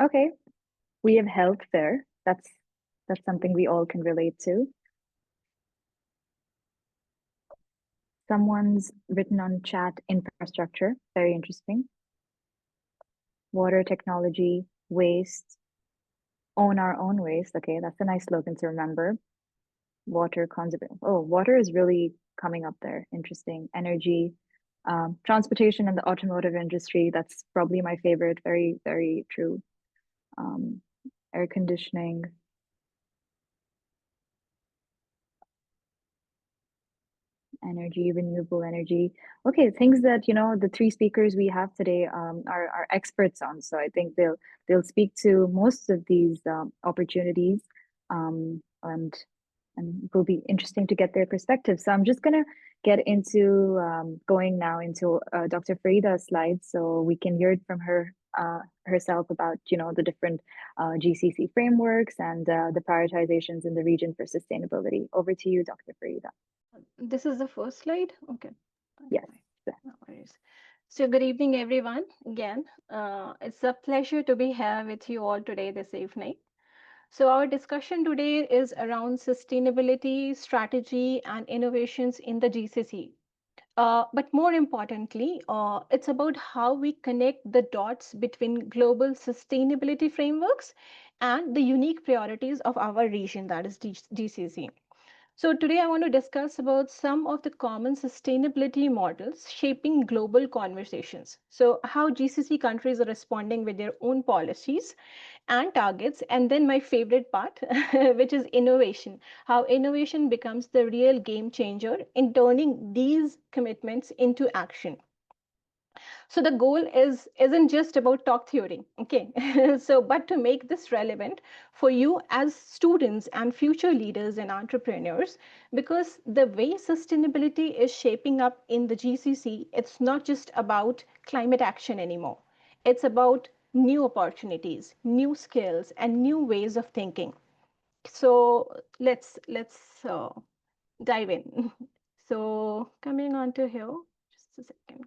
Okay, we have health there. That's something we all can relate to. Someone's written on chat infrastructure, very interesting. Water technology, waste, own our own waste. Okay, that's a nice slogan to remember. Water conservation. Oh, water is really coming up there. Interesting. Energy, transportation and the automotive industry. That's probably my favorite. Very, very true. Um, Air conditioning, energy, renewable energy. Okay, things that, the three speakers we have today are experts on. So I think they'll speak to most of these opportunities, and it will be interesting to get their perspective. So I'm just gonna get into going now into Dr. Farida's slides, so we can hear it from her herself about the different GCC frameworks and the prioritizations in the region for sustainability. Over to you, Dr. Farida. This is the first slide. Okay. Yes. No worries. So, good evening, everyone. Again, it's a pleasure to be here with you all today this evening. So, our discussion today is around sustainability, strategy, and innovations in the GCC. But more importantly, it's about how we connect the dots between global sustainability frameworks and the unique priorities of our region, that is GCC. So today I want to discuss about some of the common sustainability models shaping global conversations. So how GCC countries are responding with their own policies and targets. And then my favorite part, which is innovation, how innovation becomes the real game changer in turning these commitments into action. So the goal isn't just about talk theory, okay? So but to make this relevant for you as students and future leaders and entrepreneurs, because the way sustainability is shaping up in the GCC, it's not just about climate action anymore. It's about new opportunities, new skills, and new ways of thinking. So let's dive in. So coming on to here, just a second.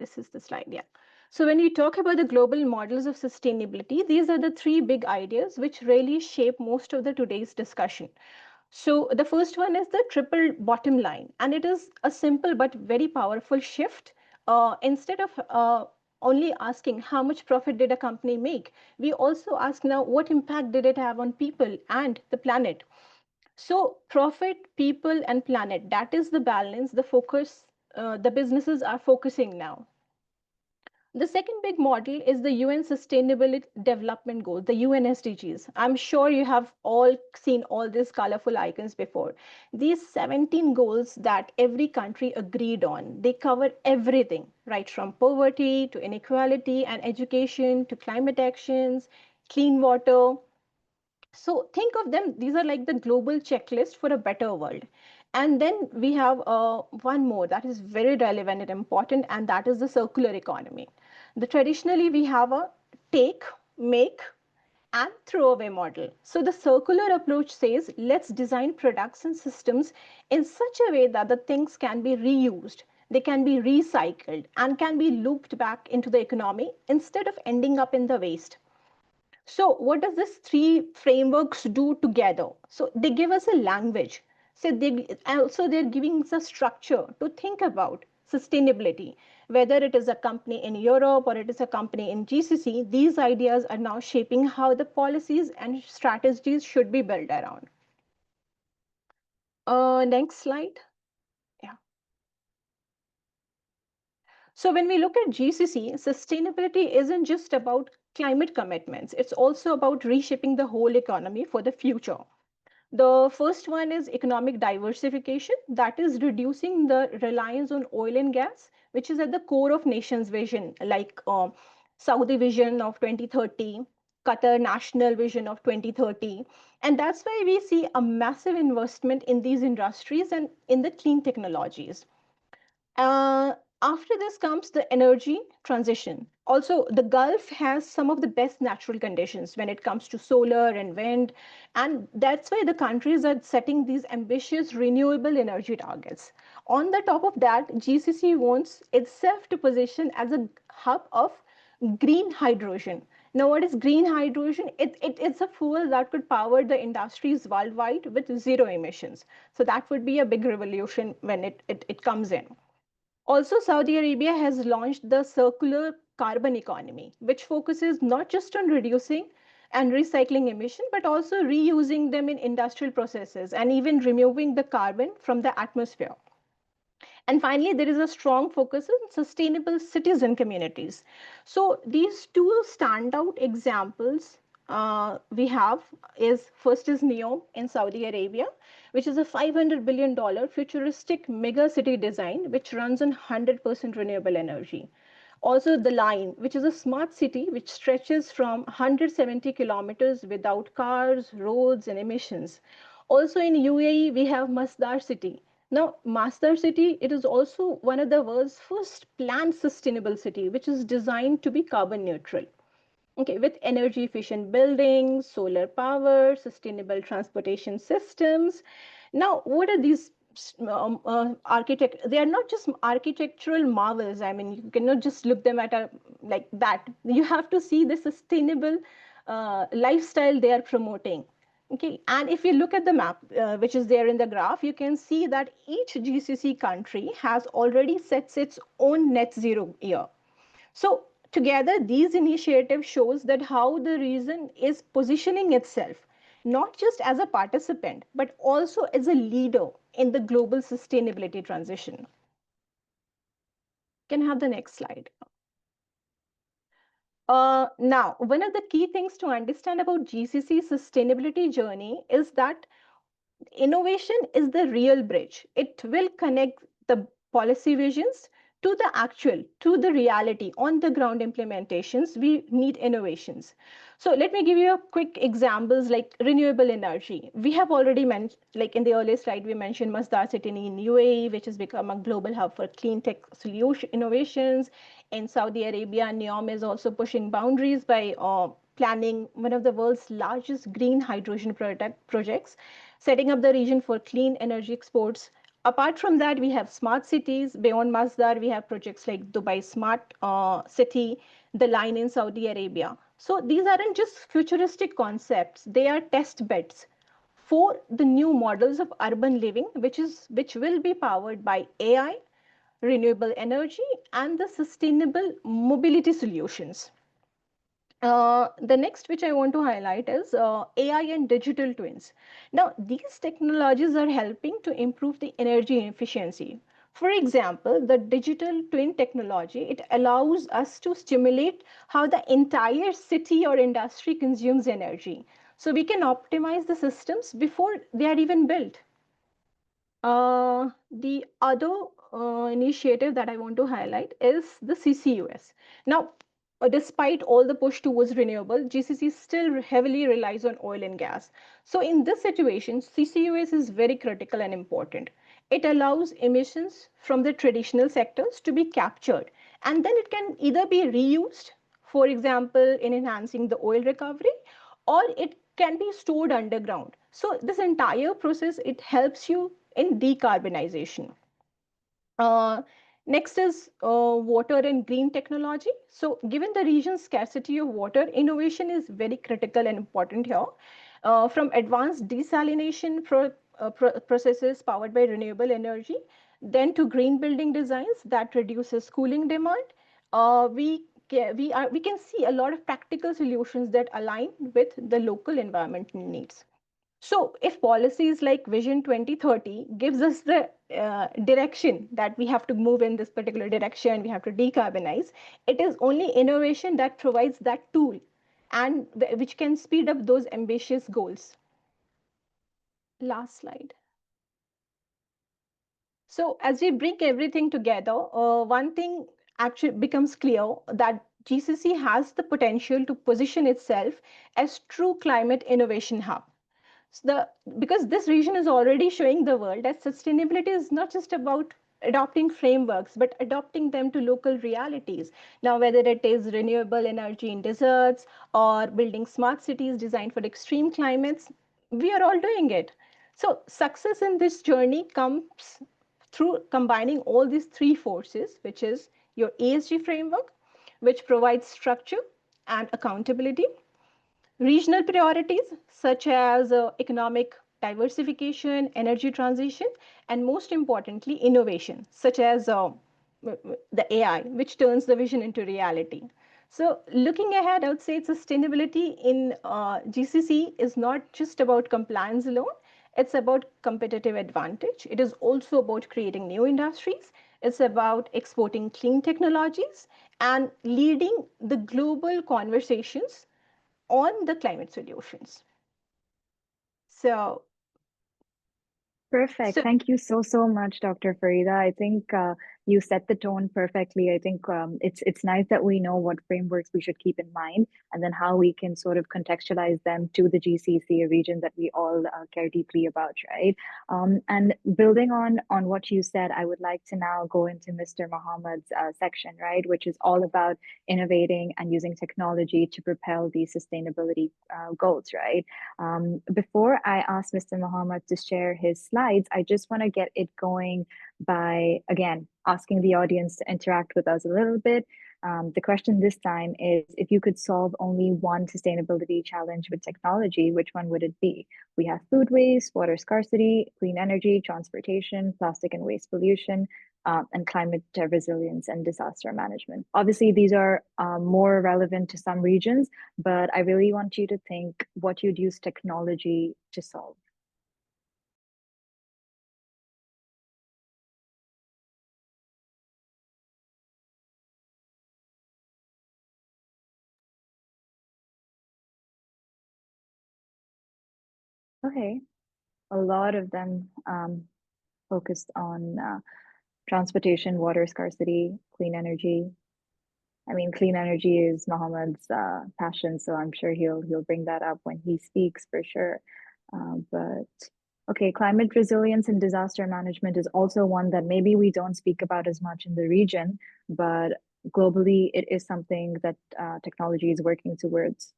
This is the slide, yeah. So when we talk about the global models of sustainability, these are the three big ideas which really shape most of the today's discussion. So the first one is the triple bottom line, and it is a simple but very powerful shift. Instead of only asking how much profit did a company make, we also ask now what impact did it have on people and the planet. So profit, people, and planet, that is the balance, the focus the businesses are focusing now. The second big model is the UN Sustainable Development Goals, the UN SDGs. I'm sure you have all seen all these colorful icons before. These 17 goals that every country agreed on, they cover everything, right from poverty to inequality and education to climate actions, clean water. So think of them, these are like the global checklist for a better world. And then we have one more that is very relevant and important, and that is the circular economy. The traditionally we have a take, make, and throwaway model. So the circular approach says let's design products and systems in such a way that the things can be reused, they can be recycled, and can be looped back into the economy instead of ending up in the waste. So what does this three frameworks do together? So they give us a language. So they also they're giving us a structure to think about sustainability. Whether it is a company in Europe or it is a company in GCC, these ideas are now shaping how the policies and strategies should be built around. Next slide. Yeah. So when we look at GCC, sustainability isn't just about climate commitments. It's also about reshaping the whole economy for the future. The first one is economic diversification, that is reducing the reliance on oil and gas, which is at the core of nation's vision, like Saudi vision of 2030, Qatar national vision of 2030. And that's why we see a massive investment in these industries and in the clean technologies. After this comes the energy transition. Also, the Gulf has some of the best natural conditions when it comes to solar and wind. And that's why the countries are setting these ambitious renewable energy targets. On the top of that, GCC wants itself to position as a hub of green hydrogen. Now, what is green hydrogen? It's a fuel that could power the industries worldwide with zero emissions. So that would be a big revolution when it comes in. Also, Saudi Arabia has launched the circular carbon economy, which focuses not just on reducing and recycling emission, but also reusing them in industrial processes and even removing the carbon from the atmosphere. And finally, there is a strong focus on sustainable citizen communities. So these two standout examples we have is first is NEOM in Saudi Arabia, which is a $500 billion futuristic mega city design which runs on 100% renewable energy. Also, the line, which is a smart city which stretches from 170 kilometers without cars, roads, and emissions. Also, in UAE, we have Masdar city. Now, Masdar city, it is also one of the world's first planned sustainable city, which is designed to be carbon neutral. Okay, with energy efficient buildings, solar power, sustainable transportation systems. Now, what are these architect? They are not just architectural marvels. I mean, you cannot just look them at a like that. You have to see the sustainable lifestyle they are promoting. Okay, and if you look at the map, which is there in the graph, you can see that each GCC country has already set its own net zero year. So together, these initiatives shows that how the region is positioning itself, not just as a participant, but also as a leader in the global sustainability transition. Can I have the next slide? Now, one of the key things to understand about GCC sustainability journey is that innovation is the real bridge. It will connect the policy visions to the actual, to the reality, on the ground implementations. We need innovations. So let me give you a quick examples like renewable energy. We have already mentioned, like in the earlier slide, we mentioned Masdar City in UAE, which has become a global hub for clean tech solution innovations. In Saudi Arabia, NEOM is also pushing boundaries by planning one of the world's largest green hydrogen projects, setting up the region for clean energy exports. Apart from that, we have smart cities. Beyond Masdar, we have projects like Dubai Smart City, the line in Saudi Arabia. So these aren't just futuristic concepts, they are test beds for the new models of urban living, which will be powered by AI, renewable energy, and the sustainable mobility solutions. The next which I want to highlight is AI and digital twins. Now, these technologies are helping to improve the energy efficiency. For example, the digital twin technology, it allows us to stimulate how the entire city or industry consumes energy. So we can optimize the systems before they are even built. The other initiative that I want to highlight is the CCUS. Now, despite all the push towards renewable, GCC still heavily relies on oil and gas. So in this situation, CCUS is very critical and important. It allows emissions from the traditional sectors to be captured, and then it can either be reused, for example, in enhancing the oil recovery, or it can be stored underground. So this entire process, it helps you in decarbonization. Uh, Next is water and green technology. So given the region's scarcity of water, innovation is very critical and important here. From advanced desalination processes powered by renewable energy, then to green building designs that reduces cooling demand, we can see a lot of practical solutions that align with the local environmental needs. So if policies like Vision 2030 gives us the direction that we have to move in this particular direction, we have to decarbonize, it is only innovation that provides that tool and which can speed up those ambitious goals. Last slide. So as we bring everything together, one thing actually becomes clear, that GCC has the potential to position itself as true climate innovation hub. Because this region is already showing the world that sustainability is not just about adopting frameworks, but adopting them to local realities. Now, whether it is renewable energy in deserts or building smart cities designed for extreme climates, we are all doing it. So success in this journey comes through combining all these three forces, which is your ESG framework, which provides structure and accountability. Regional priorities such as economic diversification, energy transition, and most importantly, innovation such as the AI, which turns the vision into reality. So, looking ahead, I would say sustainability in GCC is not just about compliance alone, it's about competitive advantage. It is also about creating new industries, it's about exporting clean technologies and leading the global conversations on the climate solutions. So, Perfect. so Thank you so, so much, Dr. Farida. I think you set the tone perfectly. I think it's nice that we know what frameworks we should keep in mind, and then how we can sort of contextualize them to the GCC, a region that we all care deeply about, right? And building on what you said, I would like to now go into Mr. Mohammed's section, right, which is all about innovating and using technology to propel these sustainability goals, right? Before I ask Mr. Mohammed to share his slides, I just want to get it going by, again, asking the audience to interact with us a little bit. The question this time is, if you could solve only one sustainability challenge with technology, which one would it be? We have food waste, water scarcity, clean energy, transportation, plastic and waste pollution, and climate resilience and disaster management. Obviously, these are more relevant to some regions, but I really want you to think what you'd use technology to solve. Okay, a lot of them focused on transportation, water scarcity, clean energy. I mean, clean energy is Mohammed's passion, so I'm sure he'll bring that up when he speaks for sure. But okay, climate resilience and disaster management is also one that maybe we don't speak about as much in the region, but globally it is something that technology is working towards.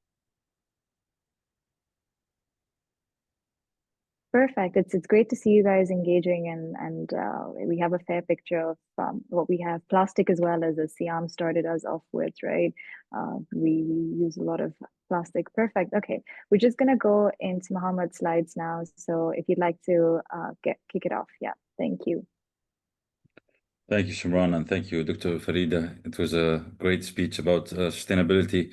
Perfect. It's great to see you guys engaging, and we have a fair picture of what we have. Plastic as well, as Siyyam started us off with, right? We use a lot of plastic. Perfect. Okay, we're just gonna go into Muhammad's slides now. So if you'd like to get kick it off, yeah. Thank you. Thank you, Shimran, and thank you, Dr. Farida. It was a great speech about sustainability.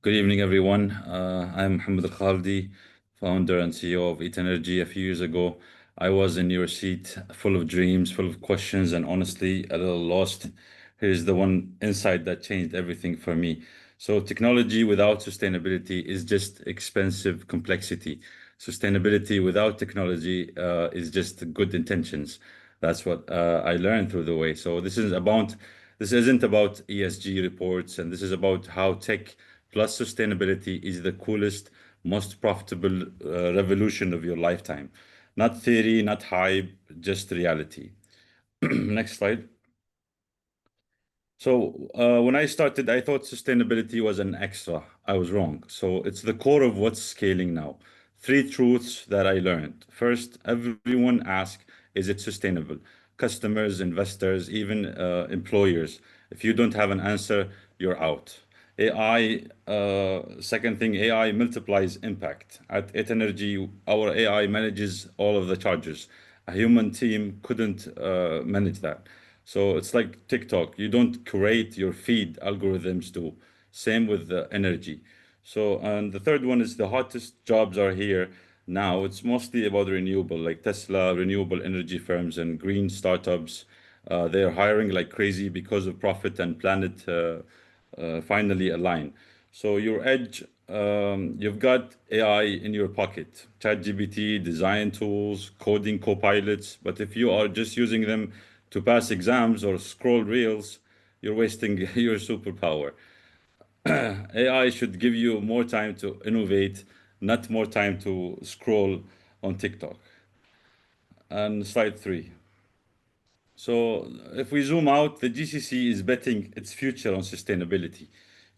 Good evening, everyone. I'm Mohammed Alkhaldi, founder and CEO of Eat Energy. A few years ago, I was in your seat, full of dreams, full of questions, and honestly, a little lost. Here's the one insight that changed everything for me. So, technology without sustainability is just expensive complexity. Sustainability without technology is just good intentions. That's what I learned through the way. So this isn't about ESG reports, and this is about how tech plus sustainability is the coolest, most profitable revolution of your lifetime. Not theory, not hype, just reality. Next slide. So when I started, I thought sustainability was an extra. I was wrong. So it's the core of what's scaling now. Three truths that I learned. First, everyone asks, is it sustainable? Customers, investors, even employers. If you don't have an answer, you're out. Second thing, AI multiplies impact. At It Energy, our AI manages all of the chargers. A human team couldn't manage that. So it's like TikTok. You don't create your feed, algorithms do. Same with the energy. So, and the third one is the hottest jobs are here now. It's mostly about renewable, like Tesla, renewable energy firms, and green startups. They're hiring like crazy because of profit and planet finally align. So your edge, you've got AI in your pocket, ChatGPT, design tools, coding copilots. But if you are just using them to pass exams or scroll reels, you're wasting your superpower. AI should give you more time to innovate, not more time to scroll on TikTok. And slide 3. So if we zoom out, the GCC is betting its future on sustainability.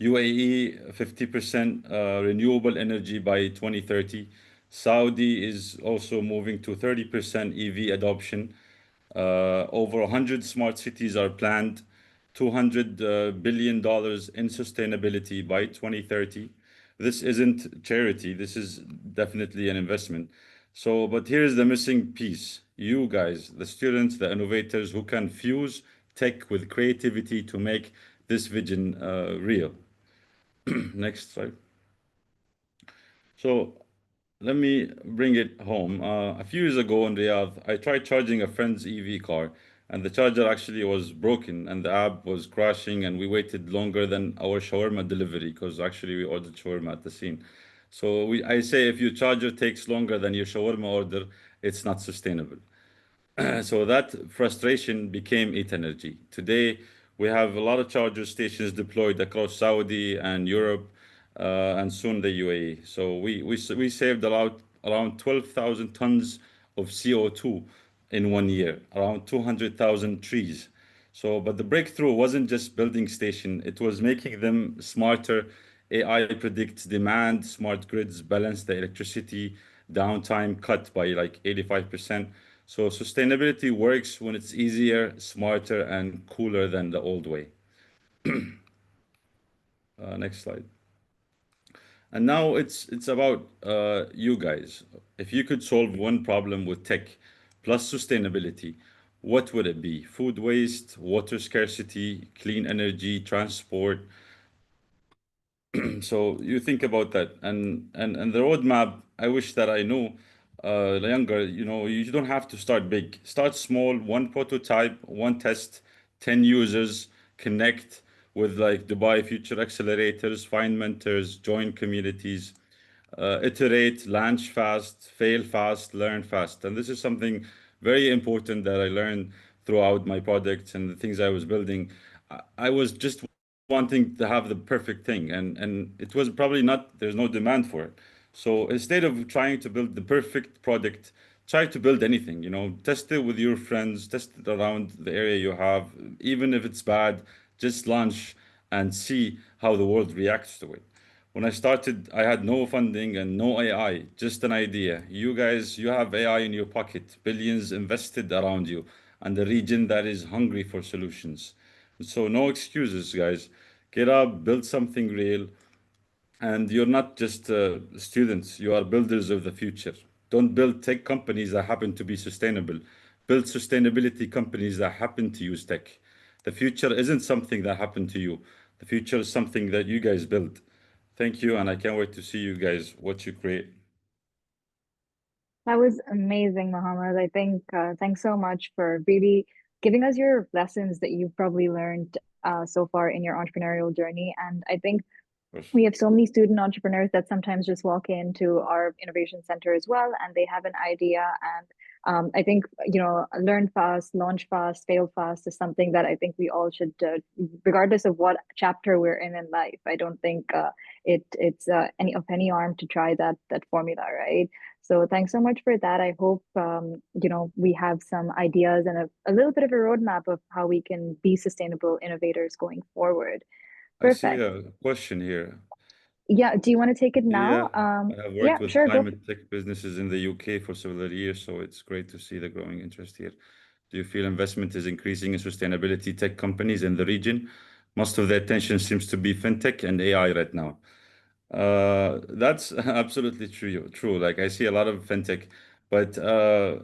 UAE, 50% renewable energy by 2030. Saudi is also moving to 30% EV adoption. Over 100 smart cities are planned, $200 billion in sustainability by 2030. This isn't charity, this is definitely an investment. So, but here's the missing piece. You guys, the students, the innovators who can fuse tech with creativity to make this vision real. Next slide. So let me bring it home. A few years ago in Riyadh, I tried charging a friend's EV car, and the charger actually was broken, and the app was crashing, and we waited longer than our shawarma delivery because actually we ordered shawarma at the scene. So I say if your charger takes longer than your shawarma order, it's not sustainable. So that frustration became Eat Energy. Today, we have a lot of charger stations deployed across Saudi and Europe, and soon the UAE. So we saved around 12,000 tons of CO2 in 1 year, around 200,000 trees. So, but the breakthrough wasn't just building station, it was making them smarter. AI predicts demand, smart grids balance the electricity, downtime cut by like 85%. So sustainability works when it's easier, smarter, and cooler than the old way. Next slide. And now it's about you guys. If you could solve one problem with tech plus sustainability, what would it be? Food waste, water scarcity, clean energy, transport. So you think about that, and the roadmap. I wish that I knew younger. You know, you don't have to start big. Start small. One prototype, one test, 10 users. Connect with like Dubai Future Accelerators. Find mentors. Join communities. Iterate, launch fast, fail fast, learn fast. And this is something very important that I learned throughout my projects and the things I was building. I was just wanting to have the perfect thing, and it was probably not, there's no demand for it. So instead of trying to build the perfect product, try to build anything, test it with your friends, test it around the area you have. Even if it's bad, just launch and see how the world reacts to it. When I started, I had no funding and no AI, just an idea. You guys, you have AI in your pocket, billions invested around you, and a region that is hungry for solutions. So, no excuses, guys. Get up, build something real, and you're not just students, you are builders of the future. Don't build tech companies that happen to be sustainable. Build sustainability companies that happen to use tech. The future isn't something that happened to you. The future is something that you guys build. Thank you, and I can't wait to see you guys what you create. That was amazing, Mohammed. I think thanks so much for really giving us your lessons that you've probably learned so far in your entrepreneurial journey. And I think Of course. we have so many student entrepreneurs that sometimes just walk into our innovation center as well, and they have an idea. And I think, learn fast, launch fast, fail fast is something that I think we all should, regardless of what chapter we're in life. I don't think it's any harm to try that formula, right? So thanks so much for that. I hope we have some ideas and a little bit of a roadmap of how we can be sustainable innovators going forward. I see Perfect. a question here. Yeah, do you want to take it now? Yeah, I have Yeah, worked with sure, go. climate tech businesses in the UK for several years, so it's great to see the growing interest here. Do you feel investment is increasing in sustainability tech companies in the region? Most of the attention seems to be fintech and AI right now. That's absolutely true. True. Like I see a lot of fintech, but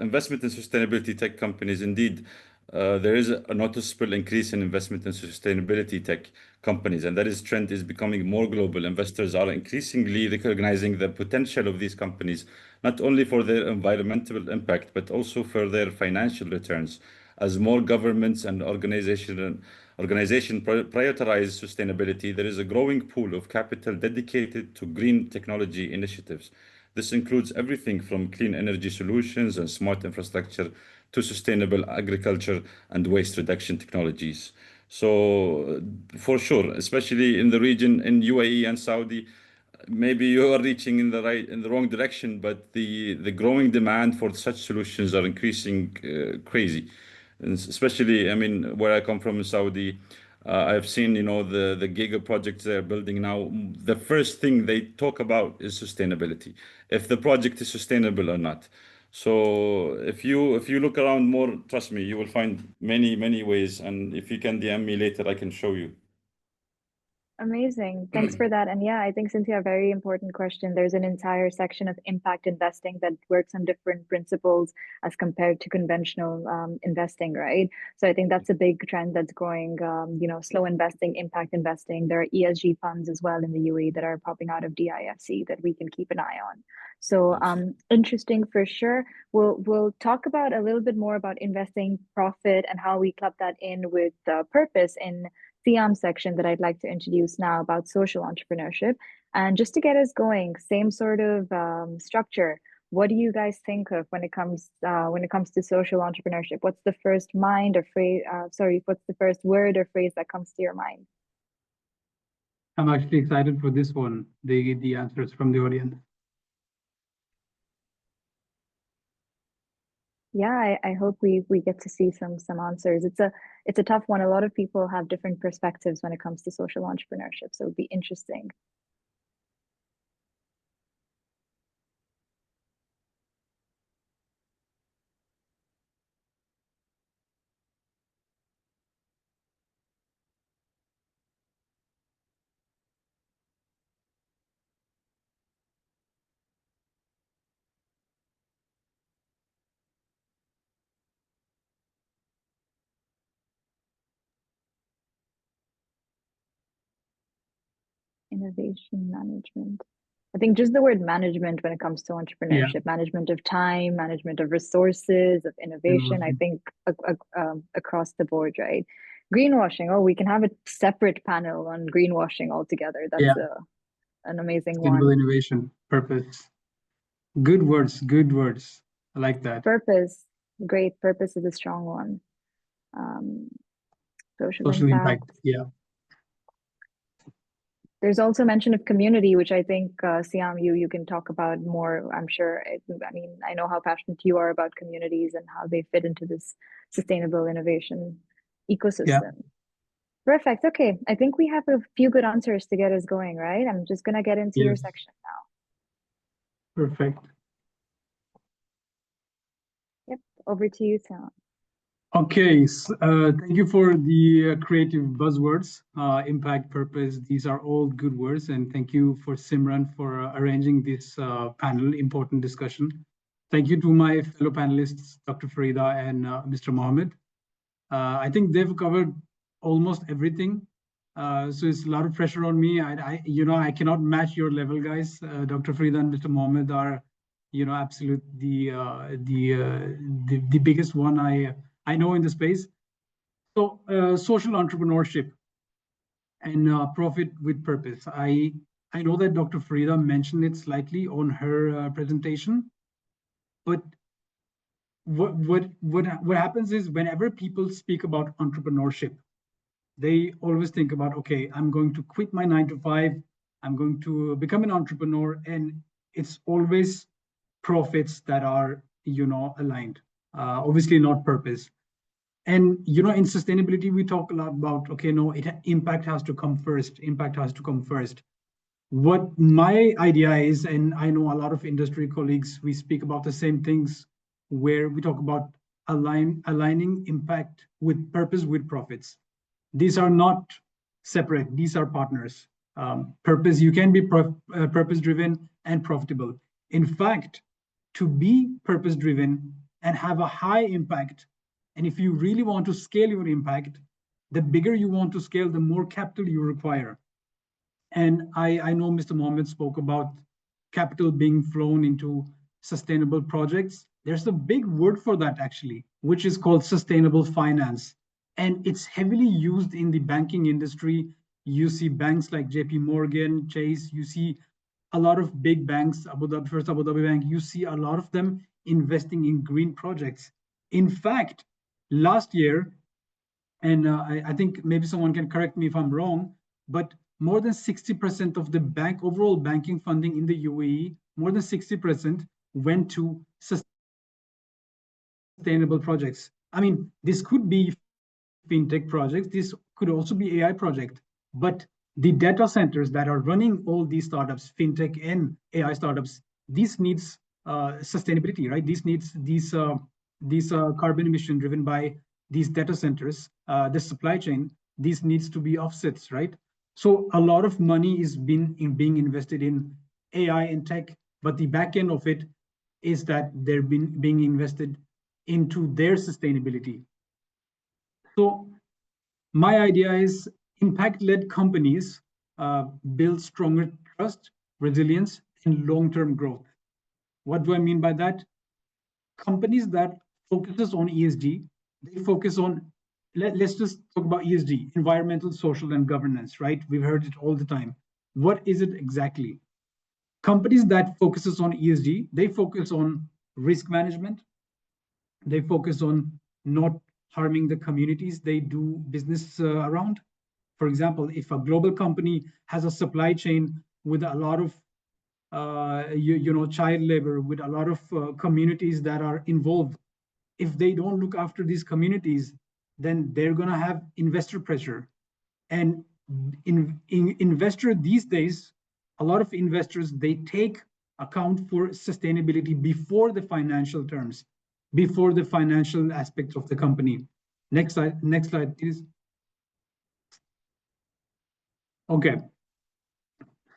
investment in sustainability tech companies, indeed, there is a noticeable increase in investment in sustainability tech companies, and that is trend is becoming more global. Investors are increasingly recognizing the potential of these companies, not only for their environmental impact, but also for their financial returns. As more governments and organization prioritize sustainability, there is a growing pool of capital dedicated to green technology initiatives. This includes everything from clean energy solutions and smart infrastructure to sustainable agriculture and waste reduction technologies. So, for sure, especially in the region in UAE and Saudi, maybe you are reaching in the wrong direction, but the growing demand for such solutions are increasing crazy. And especially, I mean, where I come from in Saudi, I've seen, the giga projects they're building now. The first thing they talk about is sustainability, if the project is sustainable or not. So if you look around more, trust me, you will find many ways. And if you can DM me later, I can show you. Amazing. Thanks for that. And yeah, I think Cynthia, a very important question. There's an entire section of impact investing that works on different principles as compared to conventional investing, right? So I think that's a big trend that's growing. Slow investing, impact investing. There are ESG funds as well in the UAE that are popping out of DIFC that we can keep an eye on. So Yes. interesting for sure. We'll talk about a little bit more about investing profit and how we club that in with purpose in Siyyam section that I'd like to introduce now about social entrepreneurship. And just to get us going, same sort of structure. What do you guys think of when it comes to social entrepreneurship? What's the first mind or phrase? What's the first word or phrase that comes to your mind? I'm actually excited for this one. The answers from the audience. Yeah, I hope we get to see some answers. It's a tough one. A lot of people have different perspectives when it comes to social entrepreneurship, so it'd be interesting. Innovation management. I think just the word management when it comes to entrepreneurship, management of time, management of resources, of innovation, I think across the board, right? Greenwashing. Oh, we can have a separate panel on greenwashing altogether. That's an amazing Sustainable one. innovation, purpose. Good words, good words. I like that. Purpose. Great. Purpose is a strong one. Social impact. Yeah. There's also mention of community, which I think, Siyyam, you can talk about more. I'm sure. I know how passionate you are about communities and how they fit into this sustainable innovation ecosystem. Yeah. Perfect. Okay. I think we have a few good answers to get us going, right? I'm just going to get into your section now. Perfect. Yep. Over to you, Siyyam. Okay, thank you for the creative buzzwords, impact, purpose. These are all good words, and thank you for Simran for arranging this panel, important discussion. Thank you to my fellow panelists, Dr. Farida and Mr. Mohammed. I think they've covered almost everything, so it's a lot of pressure on me. I cannot match your level, guys. Dr. Farida and Mr. Mohammed are, absolute the biggest one I know in the space. So social entrepreneurship and profit with purpose. I know that Dr. Farida mentioned it slightly on her presentation, but what happens is whenever people speak about entrepreneurship, they always think about, okay, I'm going to quit my 9 to 5, I'm going to become an entrepreneur, and it's always profits that are aligned. Obviously not purpose. And in sustainability, we talk a lot about, okay, no, impact has to come first. Impact has to come first. What my idea is, and I know a lot of industry colleagues, we speak about the same things, where we talk about aligning impact with purpose with profits. These are not separate. These are partners. Purpose, you can be purpose driven and profitable. In fact, to be purpose driven and have a high impact, and if you really want to scale your impact, the bigger you want to scale, the more capital you require. And I know Mr. Mohammed spoke about capital being flown into sustainable projects. There's a big word for that, actually, which is called sustainable finance. And it's heavily used in the banking industry. You see banks like JP Morgan, Chase, you see a lot of big banks, First Abu Dhabi Bank, you see a lot of them investing in green projects. In fact, last year, and I think maybe someone can correct me if I'm wrong, but more than 60% of the overall banking funding in the UAE, more than 60% went to sustainable projects. I mean, this could be fintech projects, this could also be AI project, but the data centers that are running all these startups, fintech and AI startups, this needs sustainability, right? These carbon emission driven by these data centers, the supply chain, these needs to be offsets, right? So a lot of money is being invested in AI and tech, but the back end of it is that they're being invested into their sustainability. So my idea is impact-led companies build stronger trust, resilience, and long-term growth. What do I mean by that? Companies that focuses on ESG, they focus on, let's just talk about ESG, environmental, social, and governance, right? We've heard it all the time. What is it exactly? Companies that focuses on ESG, they focus on risk management, they focus on not harming the communities they do business around. For example, if a global company has a supply chain with a lot of child labor, with a lot of communities that are involved, if they don't look after these communities, then they're going to have investor pressure. And investor these days, a lot of investors, they take account for sustainability before the financial terms, before the financial aspects of the company. Next slide, please. Okay.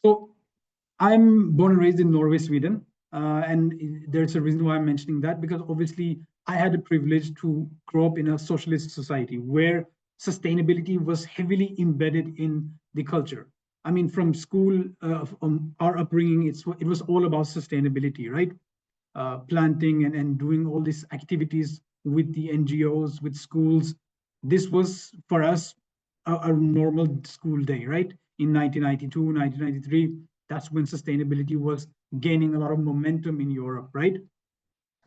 So I'm born and raised in Norway, Sweden. And there's a reason why I'm mentioning that, because obviously I had the privilege to grow up in a socialist society where sustainability was heavily embedded in the culture. I mean, from school, our upbringing, it was all about sustainability, right? Planting and doing all these activities with the NGOs, with schools. This was for us a normal school day, right? In 1992, 1993, that's when sustainability was gaining a lot of momentum in Europe, right?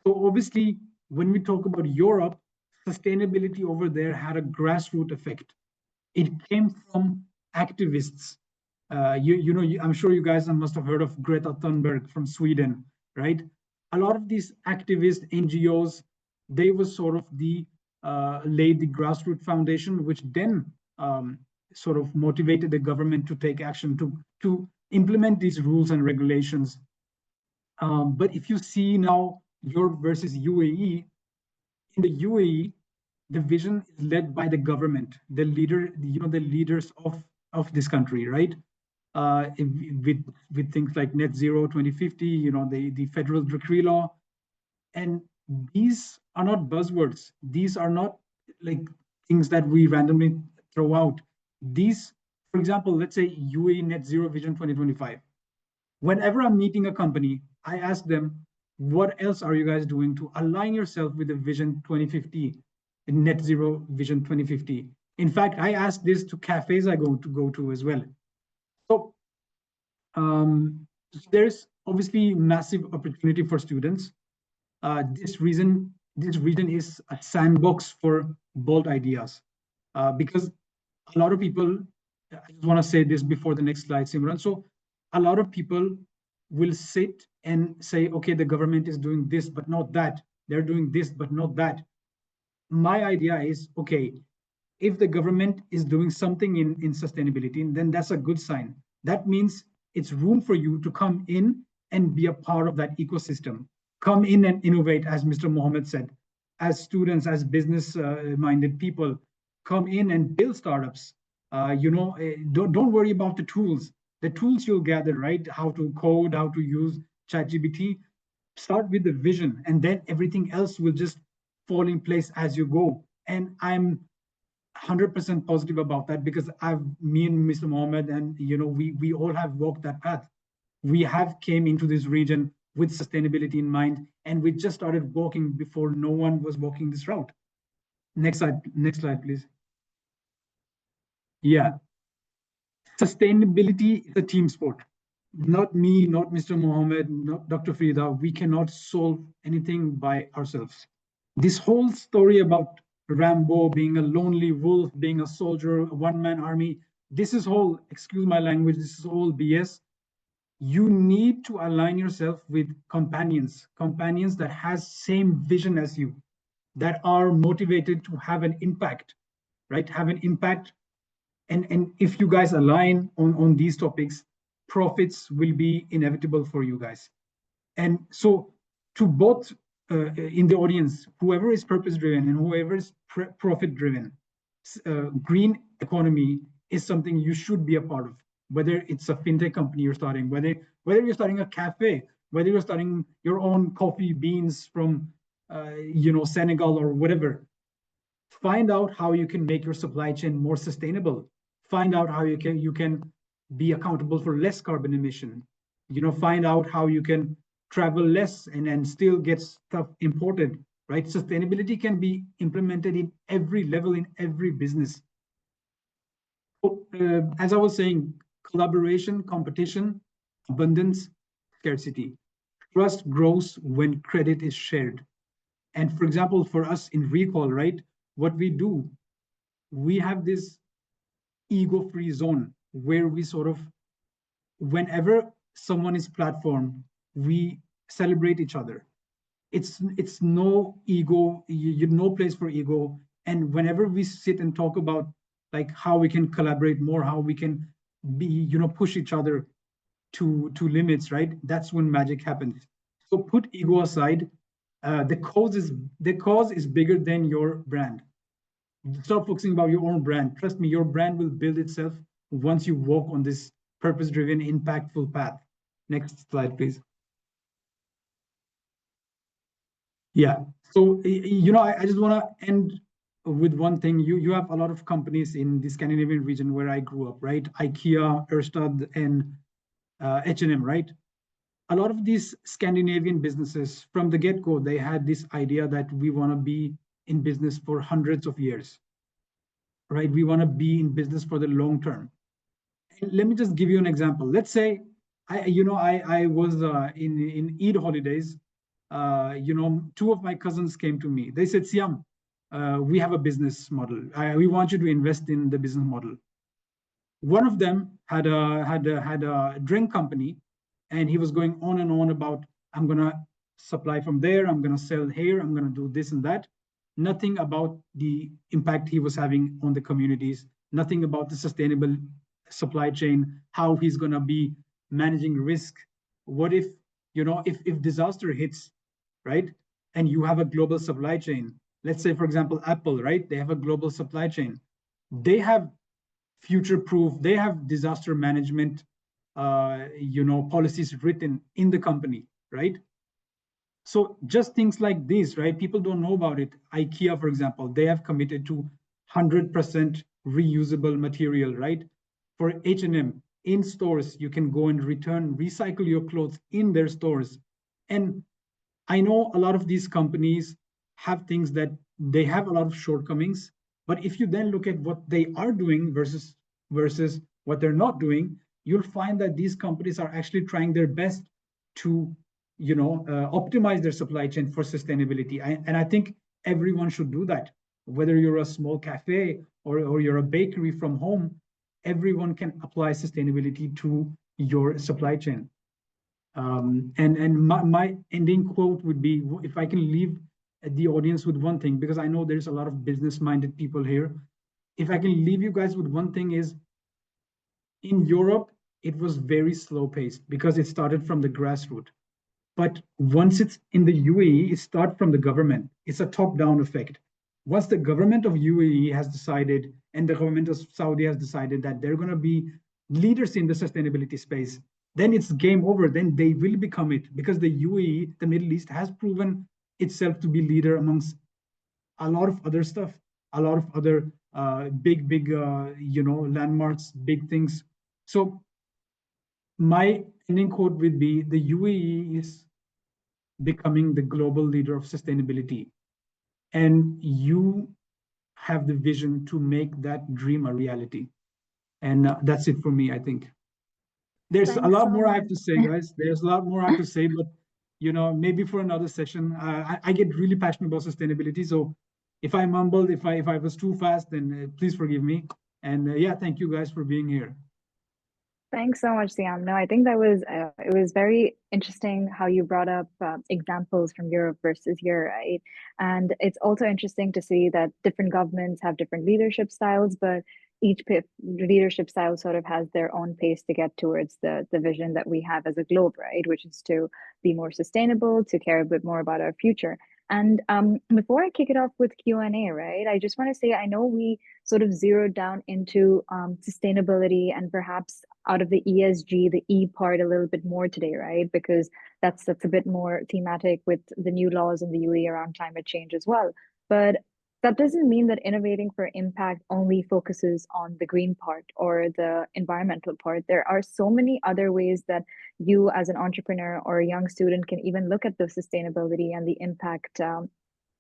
So obviously, when we talk about Europe, sustainability over there had a grassroots effect. It came from activists. I'm sure you guys must have heard of Greta Thunberg from Sweden, right? A lot of these activist NGOs, they were sort of laid the grassroots foundation, which then sort of motivated the government to take action to implement these rules and regulations. But if you see now Europe versus UAE, in the UAE, the vision is led by the government, the leaders of this country, right? With things like net zero 2050, the federal decree law. And these are not buzzwords. These are not like things that we randomly throw out. These, for example, let's say UAE net zero vision 2025. Whenever I'm meeting a company, I ask them, what else are you guys doing to align yourself with the vision 2050, net zero vision 2050? In fact, I ask this to cafes I go to as well. So there's obviously massive opportunity for students. This region is a sandbox for bold ideas, because a lot of people, I just want to say this before the next slide, Simran. So a lot of people will sit and say, okay, the government is doing this, but not that. They're doing this, but not that. My idea is, okay, if the government is doing something in sustainability, then that's a good sign. That means it's room for you to come in and be a part of that ecosystem. Come in and innovate, as Mr. Mohammed said. As students, as business-minded people, come in and build startups. Don't worry about the tools. The tools you'll gather, right? How to code, how to use ChatGPT. Start with the vision, and then everything else will just fall in place as you go. And I'm 100% positive about that, because me and Mr. Mohammed, and we all have walked that path. We have came into this region with sustainability in mind, and we just started walking before no one was walking this route. Next slide, please. Yeah. Sustainability is a team sport. Not me, not Mr. Mohammed, not Dr. Farida. We cannot solve anything by ourselves. This whole story about Rambo being a lonely wolf, being a soldier, a one-man army, this is all, excuse my language, this is all BS. You need to align yourself with companions that has same vision as you, that are motivated to have an impact, right? Have an impact. And if you guys align on these topics, profits will be inevitable for you guys. And so to both in the audience, whoever is purpose-driven and whoever is profit-driven, green economy is something you should be a part of. Whether it's a fintech company you're starting, whether you're starting a cafe, whether you're starting your own coffee beans from Senegal or whatever. Find out how you can make your supply chain more sustainable. Find out how you can be accountable for less carbon emission. Find out how you can travel less and still get stuff imported, right? Sustainability can be implemented in every level, in every business. So, as I was saying, collaboration, competition, abundance, scarcity. Trust grows when credit is shared. And for example, for us in Recall, right, what we do, we have this ego-free zone where we sort of, whenever someone is platformed, we celebrate each other. It's no ego, no place for ego. And whenever we sit and talk about like how we can collaborate more, how we can be, push each other to limits, right? That's when magic happens. So put ego aside. The cause is bigger than your brand. Stop focusing about your own brand. Trust me, your brand will build itself once you walk on this purpose-driven, impactful path. Next slide, please. Yeah. So, I just want to end with one thing. You have a lot of companies in the Scandinavian region where I grew up, right? IKEA, Erstad, and H&M, right? A lot of these Scandinavian businesses, from the get-go, they had this idea that we want to be in business for hundreds of years, right? We want to be in business for the long term. And let me just give you an example. Let's say, I was in Eid holidays. Two of my cousins came to me. They said, Siyyam, we have a business model. We want you to invest in the business model. One of them had a drink company, and he was going on and on about, I'm going to supply from there, I'm going to sell here, I'm going to do this and that. Nothing about the impact he was having on the communities, nothing about the sustainable supply chain, how he's going to be managing risk. What if, if disaster hits, right? And you have a global supply chain. Let's say, for example, Apple, right? They have a global supply chain. They have future-proof, they have disaster management policies written in the company, right? So just things like this, right? People don't know about it. IKEA, for example, they have committed to 100% reusable material, right? For H&M, in stores, you can go and recycle your clothes in their stores. And I know a lot of these companies have things that they have a lot of shortcomings, but if you then look at what they are doing versus what they're not doing, you'll find that these companies are actually trying their best to, optimize their supply chain for sustainability. And I think everyone should do that. Whether you're a small cafe or you're a bakery from home, everyone can apply sustainability to your supply chain. And my ending quote would be, if I can leave the audience with one thing, because I know there's a lot of business-minded people here. If I can leave you guys with one thing is, in Europe, it was very slow-paced because it started from the grassroots. But once it's in the UAE, it starts from the government. It's a top-down effect. Once the government of UAE has decided, and the government of Saudi has decided that they're going to be leaders in the sustainability space, then it's game over. Then they will become it, because the UAE, the Middle East, has proven itself to be leader amongst a lot of other stuff, a lot of other big landmarks, big things. So my ending quote would be, the UAE is becoming the global leader of sustainability, and you have the vision to make that dream a reality. And that's it for me, I think. There's a lot more I have to say, guys. There's a lot more I have to say, but maybe for another session. I get really passionate about sustainability, so if I mumbled, if I was too fast, then please forgive me. And yeah, thank you guys for being here. Thanks so much, Siyyam. No, I think that was it was very interesting how you brought up examples from Europe versus here, right? And it's also interesting to see that different governments have different leadership styles, but each leadership style sort of has their own pace to get towards the vision that we have as a globe, right? Which is to be more sustainable, to care a bit more about our future. And before I kick it off with Q&A, right, I just want to say I know we sort of zeroed down into sustainability and perhaps out of the ESG, the E part a little bit more today, right? Because that's a bit more thematic with the new laws in the UAE around climate change as well. But that doesn't mean that innovating for impact only focuses on the green part or the environmental part. There are so many other ways that you, as an entrepreneur or a young student, can even look at the sustainability and the impact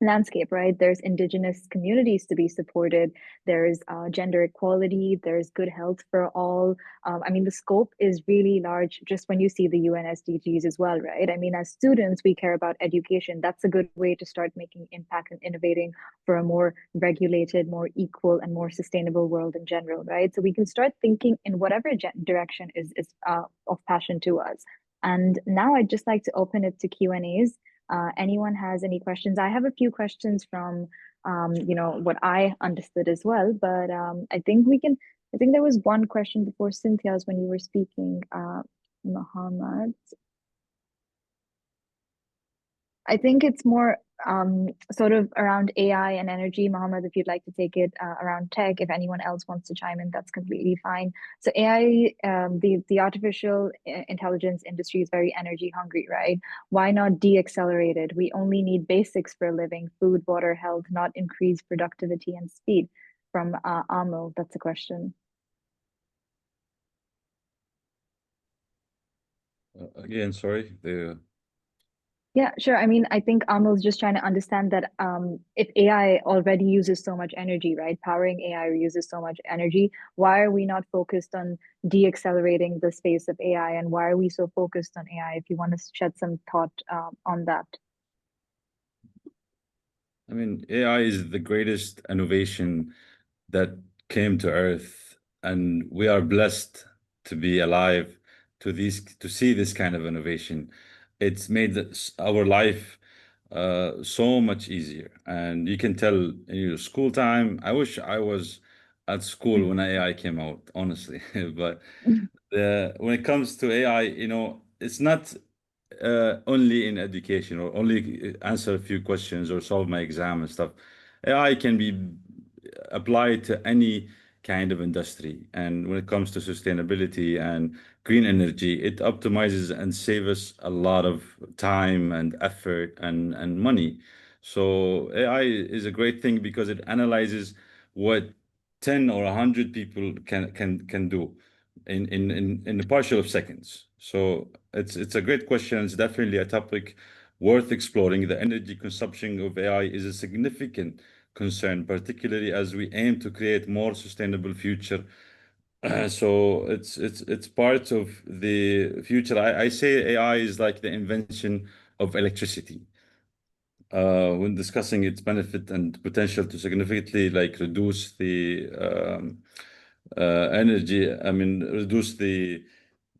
landscape, right? There's indigenous communities to be supported. There's gender equality. There's good health for all. I mean, the scope is really large just when you see the UN SDGs as well, right? I mean, as students, we care about education. That's a good way to start making impact and innovating for a more regulated, more equal, and more sustainable world in general, right? So we can start thinking in whatever direction is of passion to us. And now I'd just like to open it to Q&As. Anyone has any questions? I have a few questions from, what I understood as well, but I think there was one question before Cynthia's when you were speaking, Mohammed. I think it's more sort of around AI and energy. Mohammed, if you'd like to take it around tech, if anyone else wants to chime in, that's completely fine. So AI, the artificial intelligence industry is very energy hungry, right? Why not de-accelerate it? We only need basics for a living: food, water, health, not increase productivity and speed. From Amil, that's a question. Again, sorry. Yeah, sure. I mean, I think Amal's just trying to understand that if AI already uses so much energy, right? Powering AI uses so much energy. Why are we not focused on de-accelerating the space of AI? And why are we so focused on AI? If you want to shed some thought on that. I mean, AI is the greatest innovation that came to Earth, and we are blessed to be alive to see this kind of innovation. It's made our life so much easier, and you can tell in your school time. I wish I was at school when AI came out, honestly. But when it comes to AI, it's not only in education or only answer a few questions or solve my exam and stuff. AI can be applied to any kind of industry. And when it comes to sustainability and green energy, it optimizes and saves us a lot of time and effort and money. So AI is a great thing because it analyzes what 10 or 100 people can do in a partial of seconds. So it's a great question. It's definitely a topic worth exploring. The energy consumption of AI is a significant concern, particularly as we aim to create more sustainable future. So it's part of the future. I say AI is like the invention of electricity. When discussing its benefit and potential to significantly like reduce the energy, I mean, reduce the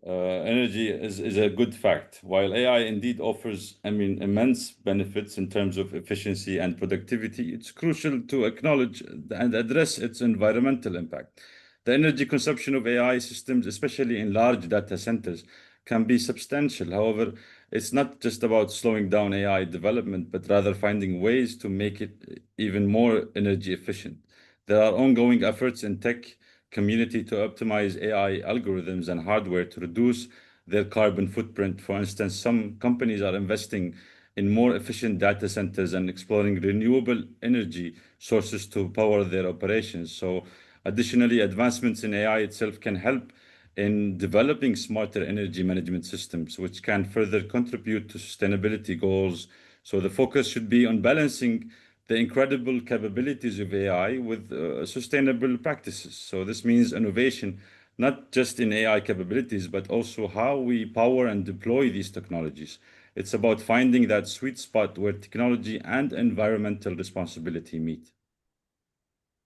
energy is a good fact. While AI indeed offers, I mean, immense benefits in terms of efficiency and productivity, it's crucial to acknowledge and address its environmental impact. The energy consumption of AI systems, especially in large data centers, can be substantial. However, it's not just about slowing down AI development, but rather finding ways to make it even more energy efficient. There are ongoing efforts in tech community to optimize AI algorithms and hardware to reduce their carbon footprint. For instance, some companies are investing in more efficient data centers and exploring renewable energy sources to power their operations. So, additionally, advancements in AI itself can help in developing smarter energy management systems, which can further contribute to sustainability goals. So, the focus should be on balancing the incredible capabilities of AI with sustainable practices. So this means innovation, not just in AI capabilities, but also how we power and deploy these technologies. It's about finding that sweet spot where technology and environmental responsibility meet.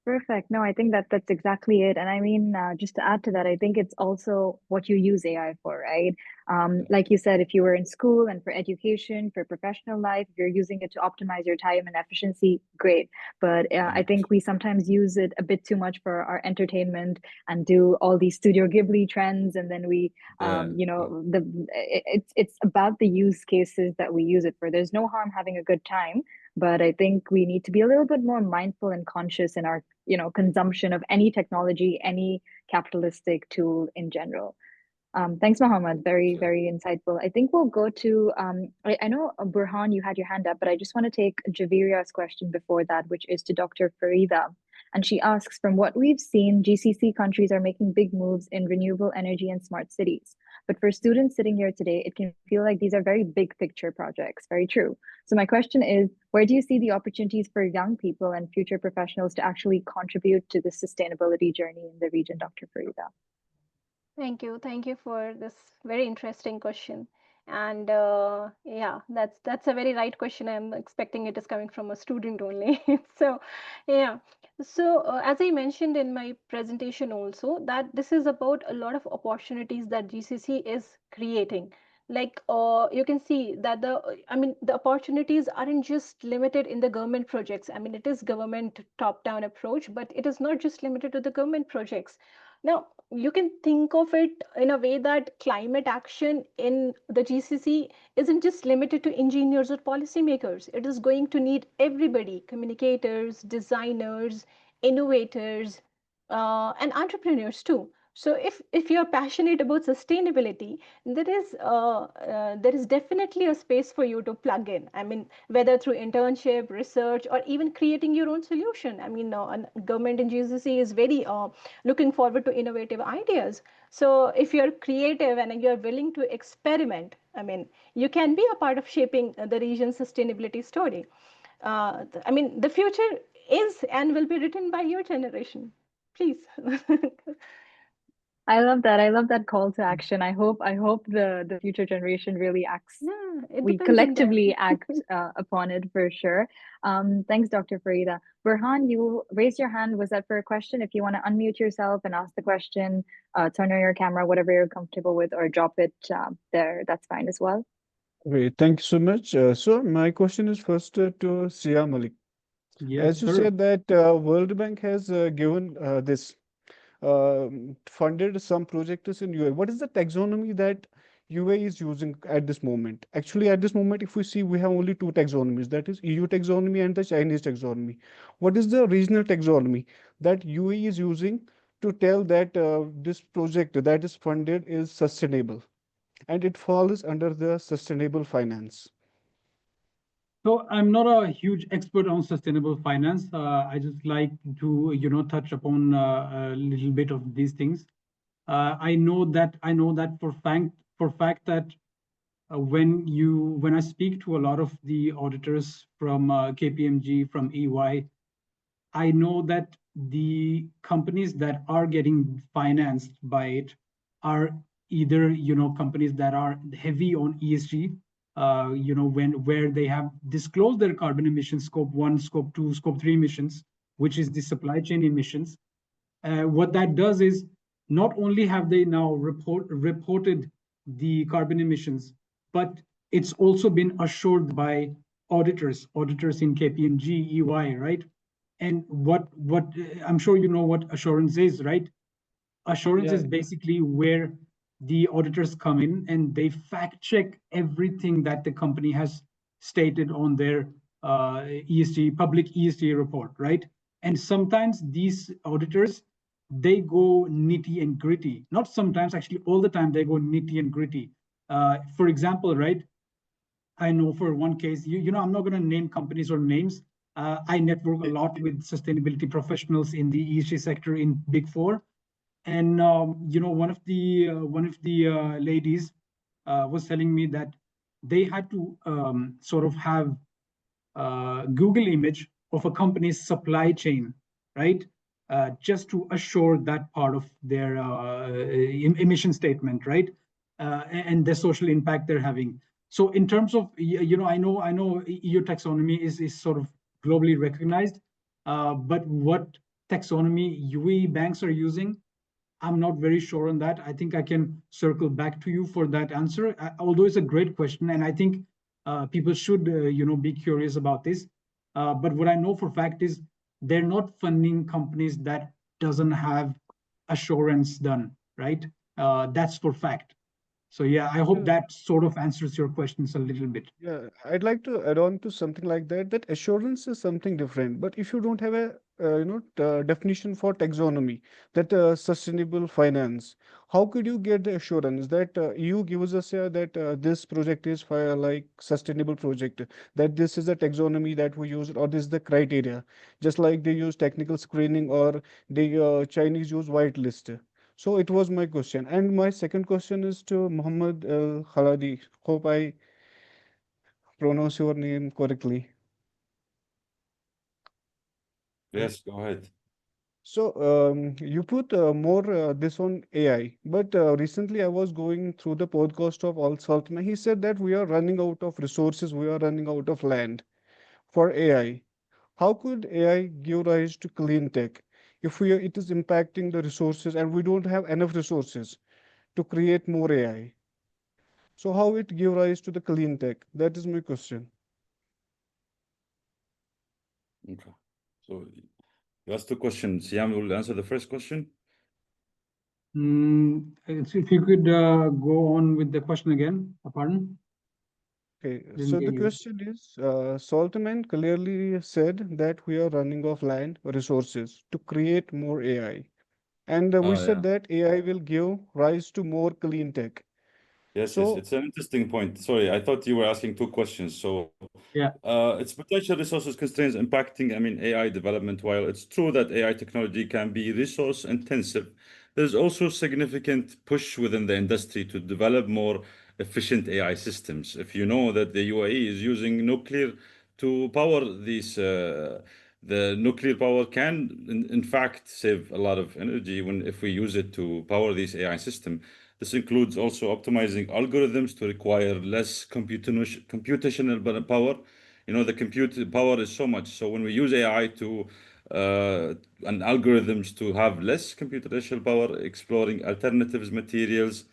Perfect. No, I think that that's exactly it. And I mean, just to add to that, I think it's also what you use AI for, right? Yeah. Like you said, if you were in school and for education, for professional life, if you're using it to optimize your time and efficiency, great. But I think we sometimes use it a bit too much for our entertainment and do all these Studio Ghibli trends, and then we, Yeah. it's about the use cases that we use it for. There's no harm having a good time, but I think we need to be a little bit more mindful and conscious in our consumption of any technology, any capitalistic tool in general. Thanks, Mohammed. Very, Sure. very insightful. I think we'll go to, I know, Burhan, you had your hand up, but I just want to take Javeria's question before that, which is to Dr. Farida. And she asks, from what we've seen, GCC countries are making big moves in renewable energy and smart cities. But for students sitting here today, it can feel like these are very big picture projects. Very true. So my question is, where do you see the opportunities for young people and future professionals to actually contribute to the sustainability journey in the region, Dr. Farida? Thank you. Thank you for this very interesting question. And yeah, that's a very right question. I'm expecting it is coming from a student only. So, yeah. So, as I mentioned in my presentation also, that this is about a lot of opportunities that GCC is creating. Like, you can see that I mean, the opportunities aren't just limited in the government projects. I mean, it is government top-down approach, but it is not just limited to the government projects. Now, you can think of it in a way that climate action in the GCC isn't just limited to engineers or policymakers. It is going to need everybody: communicators, designers, innovators, and entrepreneurs too. So if you're passionate about sustainability, there is definitely a space for you to plug in. I mean, whether through internship, research, or even creating your own solution. I mean, government in GCC is very looking forward to innovative ideas. So if you're creative and you're willing to experiment, I mean, you can be a part of shaping the region's sustainability story. I mean, the future is and will be written by your generation. Please. I love that. I love that call to action. I hope the future generation really acts. Yeah, it We depends on them. collectively act upon it for sure. Thanks, Dr. Farida. Burhan, you raised your hand. Was that for a question? If you want to unmute yourself and ask the question, turn on your camera, whatever you're comfortable with, or drop it there, that's fine as well. Great, thank you so much. So my question is first to Siyyam Malik. Yes, As you sir. said that World Bank has given this funded some projects in UAE. What is the taxonomy that UAE is using at this moment? Actually, at this moment, if we see, we have only two taxonomies, that is EU taxonomy and the Chinese taxonomy. What is the regional taxonomy that UAE is using to tell that this project that is funded is sustainable and it falls under the sustainable finance? So I'm not a huge expert on sustainable finance. I just like to, touch upon a little bit of these things. I know that for fact that when I speak to a lot of the auditors from KPMG, from EY, I know that the companies that are getting financed by it are either companies that are heavy on ESG, where they have disclosed their carbon emissions, scope 1, scope 2, scope 3 emissions, which is the supply chain emissions. What that does is, not only have they now reported the carbon emissions, but it's also been assured by auditors in KPMG, EY, right? And what I'm sure you know what assurance is, right? Assurance Yeah. is basically where the auditors come in and they fact check everything that the company has stated on their ESG public ESG report, right? And sometimes these auditors, they go nitty and gritty. Not sometimes, actually, all the time they go nitty and gritty. For example, right? I know for one case, I'm not going to name companies or names. I network a lot with sustainability professionals in the ESG sector in Big Four, and one of the ladies was telling me that they had to sort of have Google image of a company's supply chain, right? Just to assure that part of their emission statement, right? And the social impact they're having. So in terms of, I know EU taxonomy is sort of globally recognized, but what taxonomy UAE banks are using, I'm not very sure on that. I think I can circle back to you for that answer. Although it's a great question, and I think people should, be curious about this. But what I know for fact is they're not funding companies that doesn't have assurance done, right? That's for fact. So yeah, I hope Yeah, that sort of answers your questions a little bit. yeah, I'd like to add on to something like that, that assurance is something different. But if you don't have a definition for taxonomy, that sustainable finance, how could you get the assurance that you gives us that this project is for like sustainable project, that this is the taxonomy that we use, or this is the criteria, just like they use technical screening, or the Chinese use whitelist. So it was my question. And my second question is to Mohammed Khaladi. Hope I pronounce your name correctly. Yes, go ahead. So you put more this on AI, but recently I was going through the podcast of Al Saltman. He said that we are running out of resources, we are running out of land for AI. How could AI give rise to clean tech if it is impacting the resources and we don't have enough resources to create more AI? So how it give rise to the clean tech? That is my question. Okay. So you asked two questions. Siam will answer the first question. If you could go on with the question again. Pardon? Okay, Didn't so get the you. question is, Saltman clearly said that we are running off land resources to create more AI. And we Oh, said yeah. that AI will give rise to more clean tech. Yes, yes. So, It's an interesting point. Sorry, I thought you were asking two questions. So Yeah. Its potential resources constraints impacting, AI development. While it's true that AI technology can be resource intensive, there's also significant push within the industry to develop more efficient AI systems. If you know that the UAE is using nuclear to power these, the nuclear power can, in fact, save a lot of energy when if we use it to power these AI system. This includes also optimizing algorithms to require less computational power. The compute power is so much. So when we use AI to and algorithms to have less computational power, exploring alternatives, materials,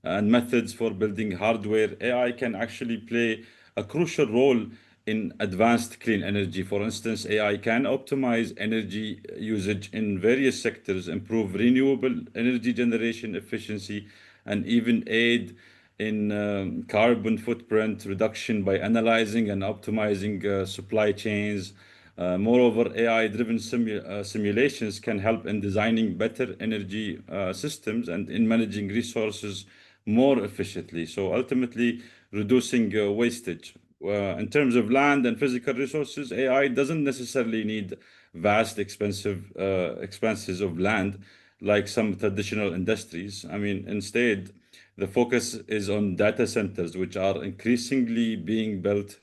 and methods for building hardware, AI can actually play a crucial role in advanced clean energy. For instance, AI can optimize energy usage in various sectors, improve renewable energy generation efficiency, and even aid in carbon footprint reduction by analyzing and optimizing supply chains. Moreover, AI-driven simulations can help in designing better energy systems and in managing resources more efficiently. So ultimately, reducing wastage. In terms of land and physical resources, AI doesn't necessarily need vast, expensive expanses of land like some traditional industries. Instead, the focus is on data centers, which are increasingly being built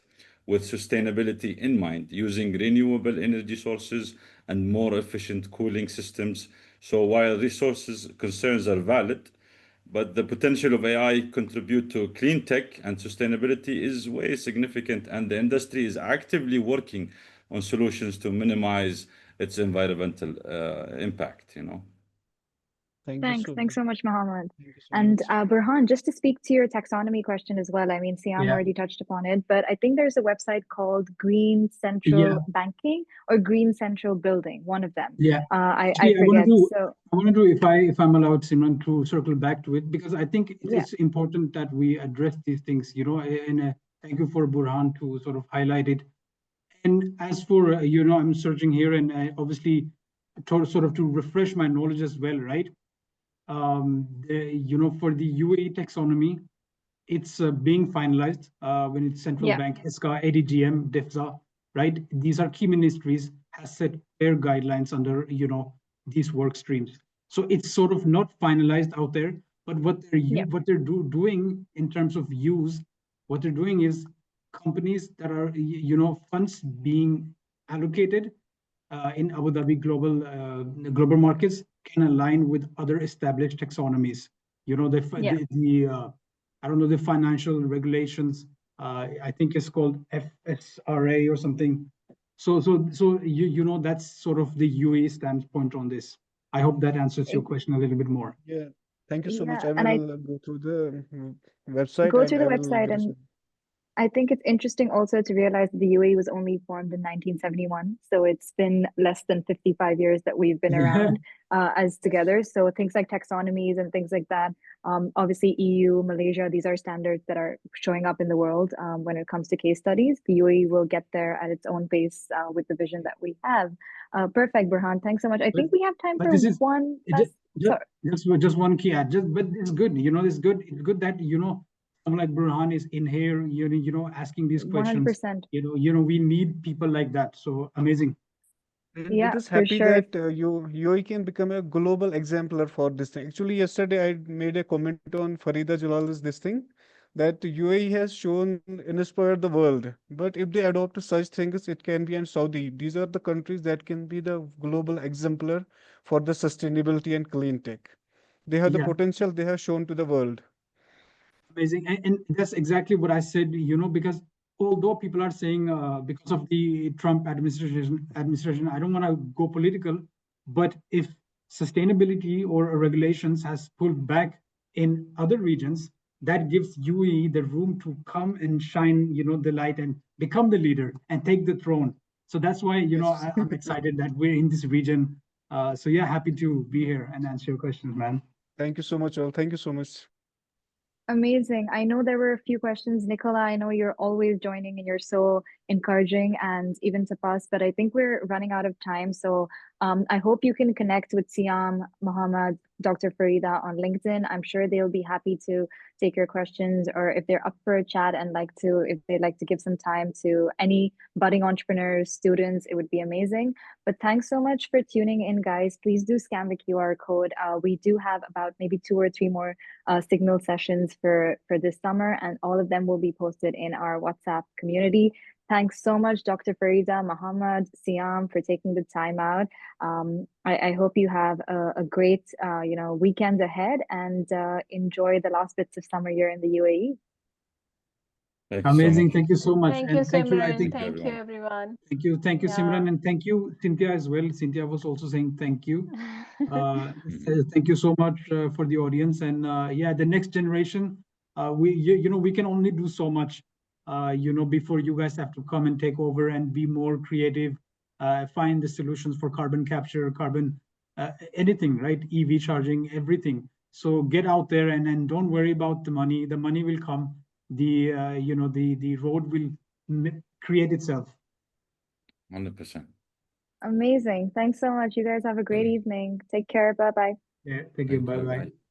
with sustainability in mind, using renewable energy sources and more efficient cooling systems. So while resources concerns are valid, but the potential of AI contribute to clean tech and sustainability is way significant, and the industry is actively working on solutions to minimize its environmental impact. thank you Thanks. so Thanks much. so much, Mohammed. Thank you so And much. Burhan, just to speak to your taxonomy question as well, I mean, Siam Yeah. already touched upon it, but I think there's a website called Green Yeah. Central Banking or Green Central Building, one of them. Yeah. I Actually, forget. So, I want to do, if I'm allowed, Simran, to circle back to it, because I think yeah, it's important that we address these things, and thank you for Burhan to sort of highlight it. And as for, I'm searching here, and obviously sort of to refresh my knowledge as well, right? For the UAE taxonomy, it's being finalized when it's central yeah, bank, ESCA, ADGM, DEFZA, right? These are key ministries has set clear guidelines under, these work streams. So it's sort of not finalized out there, but yeah, doing in terms of use, what they're doing is companies that are, funds being allocated in Abu Dhabi global markets can align with other established taxonomies. yeah, I don't know the financial regulations. I think it's called FSRA or something. So you know, that's sort of the UAE standpoint on this. I hope that answers your question a little bit more. Yeah, thank you so much. Yeah, I and I will go through the website go to and the I will website, give us and I think it's interesting also to realize that the UAE was only formed in 1971. So it's been less than 55 years that we've been Yeah. around as together. So things like taxonomies and things like that, obviously EU, Malaysia, these are standards that are showing up in the world when it comes to case studies. The UAE will get there at its own pace with the vision that we have. Perfect, Burhan. Thanks so much. I But think we have time but for this is one just last. Sorry, just one key add. Just but it's good. You know, it's good that, you know, someone like Burhan is in here. You know, asking these questions. 100%. You know, we need people like that. So amazing. and it Yeah, is for happy sure. that UAE can become a global exemplar for this thing. Actually, yesterday I made a comment on Farida Jalal's this thing that UAE has shown inspired the world. But if they adopt such things, it can be in Saudi. These are the countries that can be the global exemplar for the sustainability and clean tech. They have the Yeah. potential they have shown to the world. Amazing. And that's exactly what I said, you know, because although people are saying because of the Trump administration, I don't want to go political, but if sustainability or regulations has pulled back in other regions, that gives UAE the room to come and shine, you know, the light and become the leader and take the throne. So that's why, you know, Yes. I'm excited that we're in this region. So yeah, happy to be here and answer your questions, man. Thank you so much, all. Thank you so much. Amazing. I know there were a few questions. Nicola, I know you're always joining and you're so encouraging, and even to us, but I think we're running out of time. So I hope you can connect with Siyyam, Mohammed, Dr. Farida on LinkedIn. I'm sure they'll be happy to take your questions, or if they're up for a chat and if they'd like to give some time to any budding entrepreneurs, students, it would be amazing. But thanks so much for tuning in, guys. Please do scan the QR code. We do have about maybe 2 or 3 more signal sessions for this summer, and all of them will be posted in our WhatsApp community. Thanks so much, Dr. Farida, Mohammed, Siyyam, for taking the time out. I hope you have a great weekend ahead, and enjoy the last bits of summer here in the UAE. Thank you so Amazing. much. Thank you so much. Thank you, And thank you. I Simran. think Thank you, Thank you, everyone. everyone. thank you, Yeah. Simran, and thank you, Cynthia, as well. Cynthia was also saying thank you. Mhm. Thank you so much for the audience. And yeah, the next generation, you know, we can only do so much, you know, before you guys have to come and take over and be more creative, find the solutions for carbon capture, carbon, anything, right? EV charging, everything. So get out there and don't worry about the money. The money will come. The you know, the road will create itself. 100%. Amazing. Thanks so much. You guys have a great Okay. evening. Take care. Bye bye. Yeah, thank you. Thank Bye you. bye. Bye.